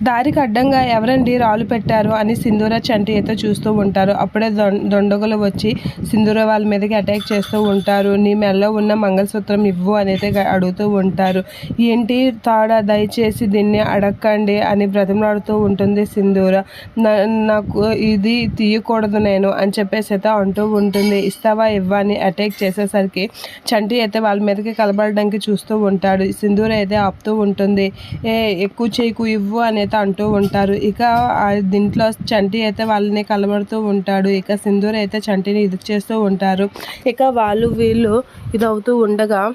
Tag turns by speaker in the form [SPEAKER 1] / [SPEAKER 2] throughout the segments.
[SPEAKER 1] దారికి అడ్డంగా ఎవరండి రాళ్ళు పెట్టారు అని సింధూర చంటి అయితే చూస్తూ ఉంటారు. అప్పుడే దొండగులు వచ్చి సింధూర వాళ్ళ మీదకి అటాక్ చేస్తూ ఉంటారు. నీ మెడలో ఉన్న మంగళసూత్రం ఇవ్వు అనేది అడుగుతూ ఉంటారు. ఏంటి తాడ, దయచేసి దీన్ని అడక్కండి అని బ్రతిమలాడుతూ ఉంటుంది సింధూర. నాకు ఇది తీయకూడదు నేను అని చెప్పేసి అయితే అంటూ ఉంటుంది. ఇస్తావా ఇవ్వా అని అటాక్ చేసేసరికి చంటి అయితే వాళ్ళ మీదకి కలబడడానికి చూస్తూ ఉంటాడు. సింధూర అయితే ఆపుతూ ఉంటుంది. ఎక్కువ చేయకు ఇవ్వు అని అయితే అంటూ ఉంటారు. ఇక దీంట్లో చంటి అయితే వాళ్ళని కలబడుతూ ఉంటాడు. ఇక సింధూర్ అయితే చంటిని ఇది చేస్తూ ఉంటారు. ఇక వాళ్ళు వీళ్ళు ఇదవుతూ ఉండగా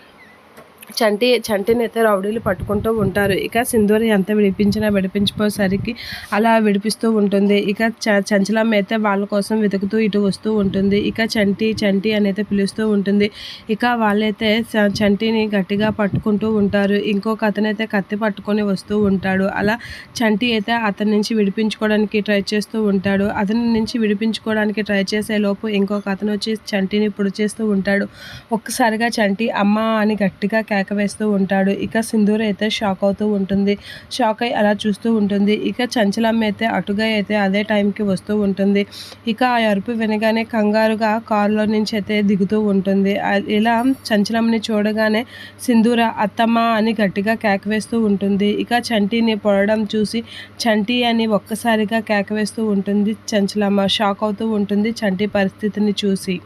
[SPEAKER 1] చంటిని అయితే రౌడీలు పట్టుకుంటూ ఉంటారు. ఇక సింధూరి ఎంత విడిపించిపోయేసరికి అలా విడిపిస్తూ ఉంటుంది. ఇక చంచలమ్మ అయితే వాళ్ళ కోసం వెతుకుతూ ఇటు వస్తూ ఉంటుంది. ఇక చంటి అని అయితే పిలుస్తూ ఉంటుంది. ఇక వాళ్ళైతే చంటిని గట్టిగా పట్టుకుంటూ ఉంటారు. ఇంకొక అతనైతే కత్తి పట్టుకొని వస్తూ ఉంటాడు. అలా చంటి అయితే అతని నుంచి విడిపించుకోవడానికి ట్రై చేస్తూ ఉంటాడు. అతని నుంచి విడిపించుకోవడానికి ట్రై చేసే లోపు ఇంకొక అతను వచ్చి చంటిని పొడి చేస్తూ ఉంటాడు. ఒక్కసారిగా చంటి అమ్మ అని గట్టిగా కేక వేస్తూ ఉంటాడు. ఇక సింధూర అయితే షాక్ అవుతూ ఉంటుంది. షాక్ అయి అలా చూస్తూ ఉంటుంది. ఇక చంచలమ్మ అయితే అటుగా అయితే అదే టైంకి వస్తూ ఉంటుంది. ఇక ఆ అరుపు వినగానే కంగారుగా కారులో నుంచి అయితే దిగుతూ ఉంటుంది. ఇలా చంచలమ్మని చూడగానే సింధూర అత్తమ్మ అని గట్టిగా కేక వేస్తూ ఉంటుంది. ఇక చంటిని పొడడం చూసి చంటి అని ఒక్కసారిగా కేక వేస్తూ ఉంటుంది. చంచలమ్మ షాక్ అవుతూ ఉంటుంది చంటి పరిస్థితిని చూసి.